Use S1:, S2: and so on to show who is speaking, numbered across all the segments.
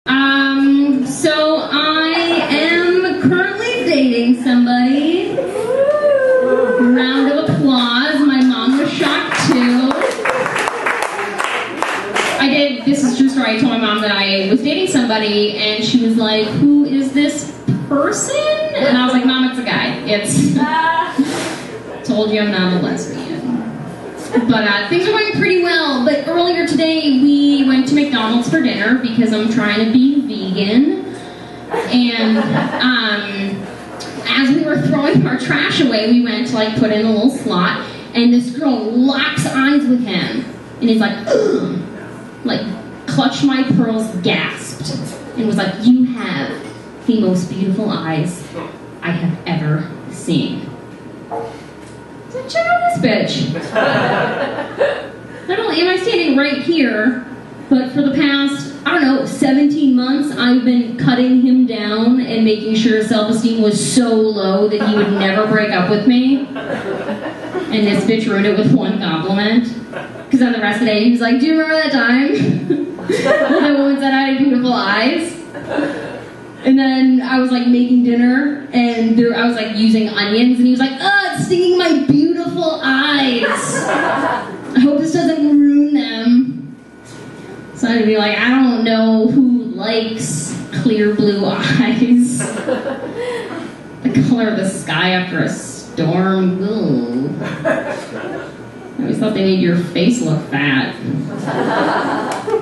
S1: So I am currently dating somebody. Round of applause. My mom was shocked too. This is a true story. I told my mom that I was dating somebody and she was like, who is this person? And I was like, Mom, it's a guy. Told you I'm not a lesbian. But things are going pretty well. But earlier today, we went to McDonald's for dinner because I'm trying to be vegan. And as we were throwing our trash away, we went to put in a little slot, and this girl locks eyes with him, and he's like, ugh, clutched my pearls, gasped, and was like, you have the most beautiful eyes I have ever seen. So check out this bitch. Not only am I standing right here, but for the past, 17 months, I've been cutting him down and making sure his self-esteem was so low that he would never break up with me. And this bitch ruined it with one compliment. Because then the rest of the day, he was like, do you remember that time? That woman said I had beautiful eyes? And then I was making dinner, and I was using onions, and he was like, oh, it's stinging my beautiful eyes. I hope this doesn't ruin them. So I'd be like, I don't know who likes clear blue eyes. The color of the sky after a storm. Ooh. I always thought they made your face look fat.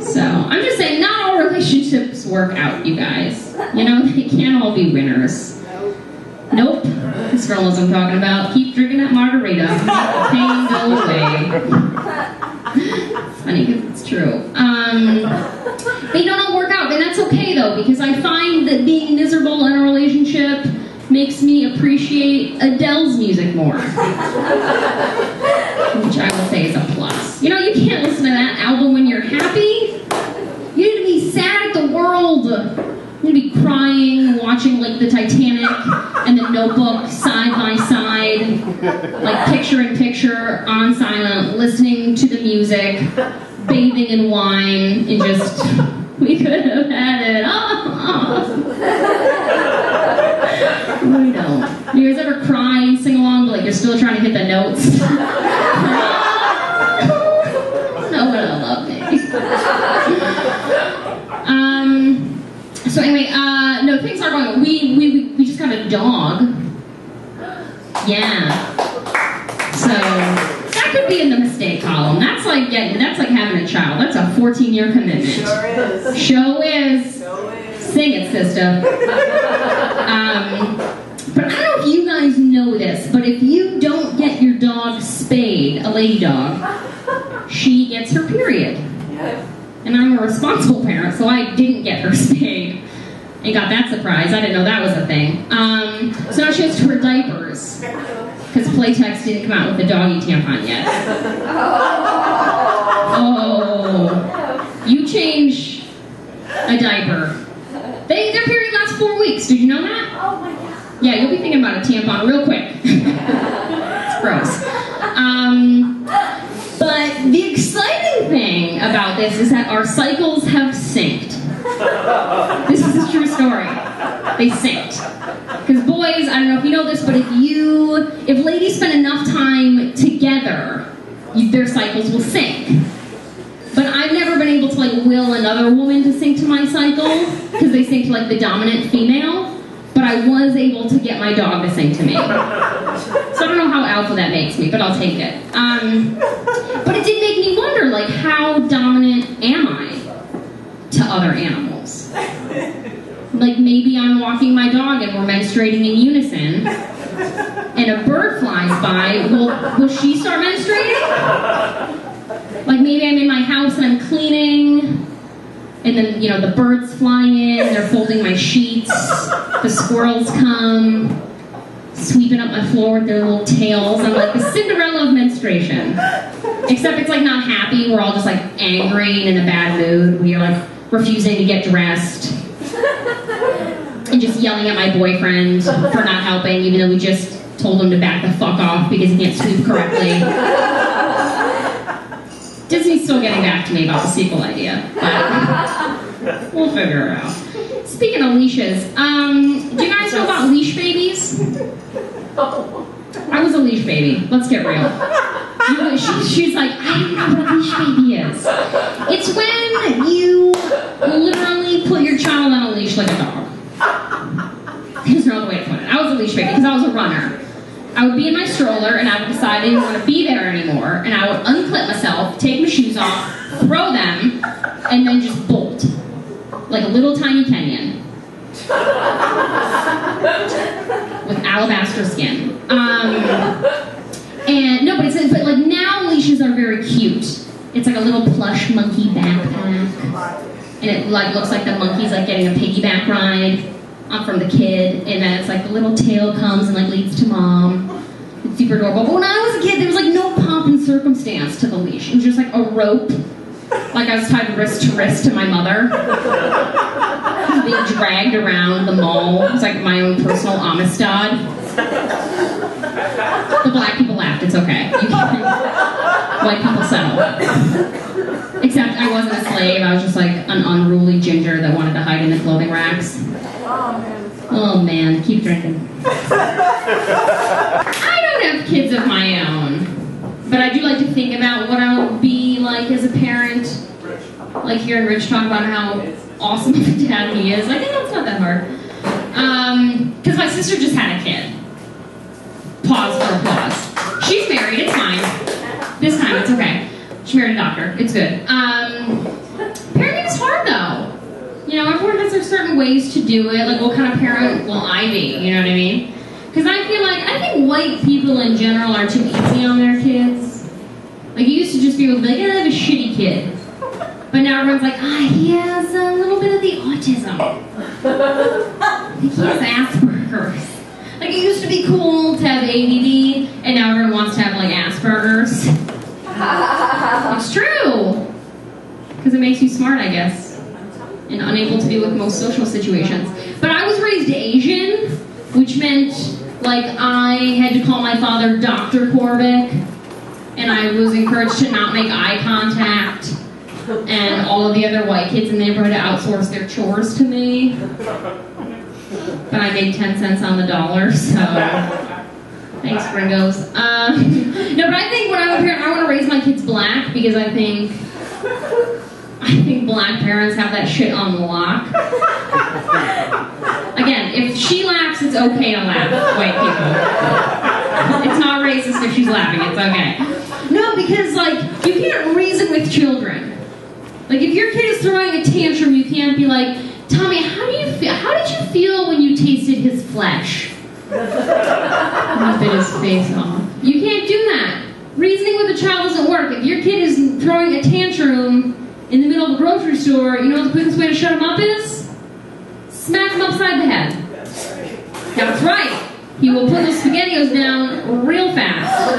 S1: So, I'm just saying, not all relationships work out, you guys. They can't all be winners. Nope. This girl knows what I'm talking about. Keep drinking that margarita. Pain go away. It's funny because it's true. They don't all work out, and that's okay though, because I find that being miserable in a relationship makes me appreciate Adele's music more. Which I will say is a plus. You can't listen to that album when you're happy. You need to be sad at the world. You need to be crying, watching the Titanic and the Notebook side by side, picture in picture, on silent, listening to the music, bathing in wine, and just, we could have had it all. We don't. Do you guys ever cry and sing along, but you're still trying to hit the notes? No one will love me. So anyway, no, things are going. We just got a dog. Yeah. So that could be in the mistake column. That's like having a child. That's a 14-year commitment.
S2: Sure is.
S1: Show is. Sing it, sister. But I don't know if you guys know this, but if you don't get your dog spayed, a lady dog, she gets her period.
S2: Yeah.
S1: And I'm a responsible parent, so I didn't get her spayed. And got that surprise. I didn't know that was a thing. So now she has to wear diapers. Because Playtex didn't come out with the doggy tampon yet. Oh. You change a diaper. Their period lasts 4 weeks. Did you know that?
S2: Oh my God.
S1: Yeah, you'll be thinking about a tampon real quick. It's gross. But the exciting thing about this is that our cycles have synced. This is a true story. They synced. Because boys, I don't know if you know this, but if ladies spend enough time together, their cycles will sync. But I've never been able to will another woman to sync to my cycle, because they sync to the dominant female. But I was able to get my dog to sync to me. So I don't know how alpha that makes me, but I'll take it. But it did make me wonder, how dominant am I to other animals? Maybe I'm walking my dog and we're menstruating in unison, and a bird flies by, will she start menstruating? Maybe I'm in my house and I'm cleaning, and then, the birds fly in, they're folding my sheets, the squirrels come, sweeping up my floor with their little tails. I'm like the Cinderella of menstruation. Except it's not happy, we're all just angry and in a bad mood. We're refusing to get dressed. And just yelling at my boyfriend for not helping, even though we just told him to back the fuck off because he can't sweep correctly. Disney's still getting back to me about the sequel idea, but We'll figure it out. Speaking of leashes, do you guys know about leash babies? I was a leash baby. Let's get real. She's like, I don't know what a leash baby is. It's when you literally put your child on a leash like a dog. There's no other way to put it. I was a leash baby because I was a runner. I would be in my stroller and I would decide I didn't want to be there anymore, and I would unclip myself, take my shoes off, throw them, and then just bolt. Like a little tiny Kenyan. With alabaster skin. And no, but like now leashes are very cute. It's like a little plush monkey backpack. And it like looks like the monkey's like getting a piggyback ride from the kid, and then it's like the little tail comes and like leads to mom. It's super adorable. But when I was a kid, there was like no pomp and circumstance to the leash. It was just like a rope. Like I was tied wrist to wrist to my mother. Being dragged around the mall. It was like my own personal Amistad. The black people laughed, it's okay. You can, white people settle. Except I wasn't a slave, I was just like an unruly ginger that wanted to hide in the clothing racks. Oh man, keep drinking. I don't have kids of my own, but I do like to think about what I would be like as a parent. Like hearing Rich talk about how awesome of a dad he is. Like, it's not that hard. Because my sister just had a kid. Pause for applause. She's married, it's fine. This time, it's okay. She married a doctor, it's good. Parenting is hard though. You know, everyone has their certain ways to do it. Like, what kind of parent will I be? You know what I mean? Because I think white people in general are too easy on their kids. Like, it used to just be like, I have a shitty kid. But now everyone's like, he has a little bit of the autism. He has Asperger's. Like, it used to be cool to have ADD, and now everyone wants to have, like, Asperger's. It's true. Because it makes you smart, I guess. And unable to deal with most social situations. But I was raised Asian, which meant, like, I had to call my father Dr. Korvick, and I was encouraged to not make eye contact. And all of the other white kids in the neighborhood outsourced their chores to me. But I made 10 cents on the dollar, so thanks, gringos. No, but I think when I'm a parent, I want to raise my kids black because I think black parents have that shit on lock. Again, if she laughs, it's okay to laugh, white people. It's not racist if she's laughing, it's okay. No, because, like, you can't reason with children. Like, if your kid is throwing a tantrum, you can't be like, Tommy, how did you feel when you tasted his flesh? And he bit his face off. You can't do that. Reasoning with a child doesn't work. If your kid is throwing a tantrum in the middle of a grocery store, you know what the quickest way to shut him up is? Smack him upside the head. That's right. He will put those SpaghettiOs down real fast.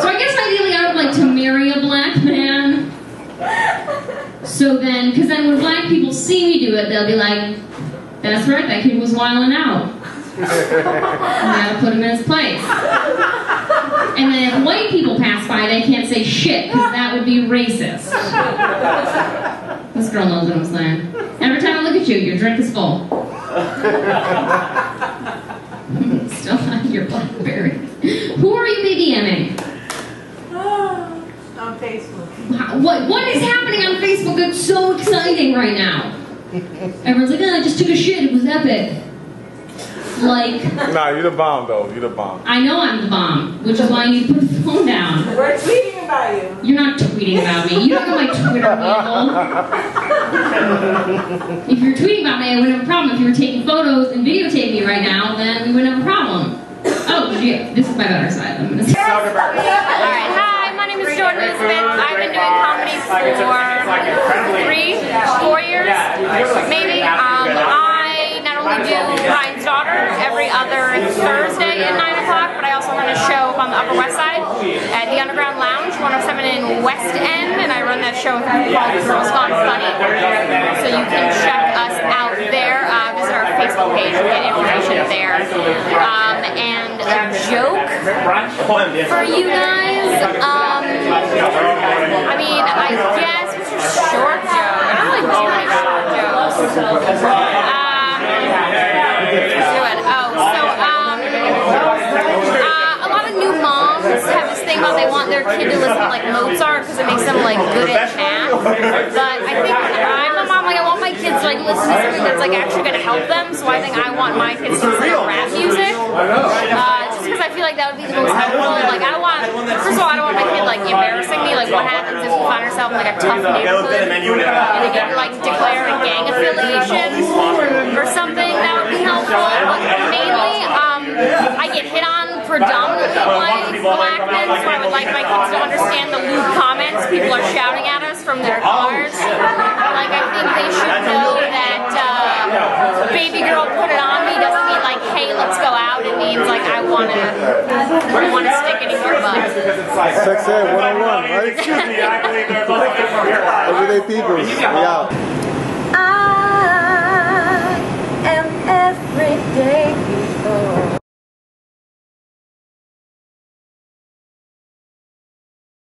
S1: So I guess ideally I would like to marry a black man. So then, because then when black people see me do it, they'll be like, that's right, that kid was wilding out. I gotta put him in his place. And then if white people pass by, they can't say shit, because that would be racist. This girl knows what I'm saying. Every time I look at you, your drink is full. Still on your BlackBerry. Who are you BBMing?
S2: On Facebook.
S1: What is happening on Facebook that's so exciting right now? Everyone's like, I just took a shit, it was epic. Like...
S3: Nah, you're the bomb, though. You're the bomb.
S1: I know I'm the bomb, which is why you put the phone down.
S2: We're tweeting about you.
S1: You're not tweeting about me. You don't know my Twitter handle. If you're tweeting about me, I wouldn't have a problem. If you were taking photos and videotaping me right now, then we wouldn't have a problem. Oh, this is my better side. I'm gonna say.
S4: Alright, hi, my name is Jordan Elizabeth. I've been doing comedy for 4 years, maybe. I not only do Ryan's Daughter every other Thursday at 9 o'clock, but I also run a show up on the Upper West Side at the Underground Lounge, 107 in West End, and I run that show with a group called Girls Gone Funny. So you can check us out there. Visit our Facebook page and get information there. And a joke for you guys. I mean, I guess it's a short joke. I don't really do any short jokes. A lot of new moms have this thing about they want their kid to listen to like Mozart because it makes them like good at math. But I think I'm a mom, like I want my kids to like listen to something that's like actually going to help them. So I think I want my kids to listen to rap music. Just because I feel like that would be the most helpful. Like I don't want, first of all, I don't want my kid like embarrassing me. Like what happens if you find yourself in like a tough neighborhood and you get to like declare a gang affiliation or something? That would be helpful. But mainly, I get hit on predominantly by black men, so I would like my kids to understand the lewd comments people are shouting at us from their cars. Like I think they should know that baby girl put it on me doesn't mean like, hey, let's go out. It means like I wanna stick it in your butt.
S3: Sex Ed 101, right?
S2: Excuse me, I believe there's a lot from here.
S3: Everyday Peoples, we out.
S5: I am everyday.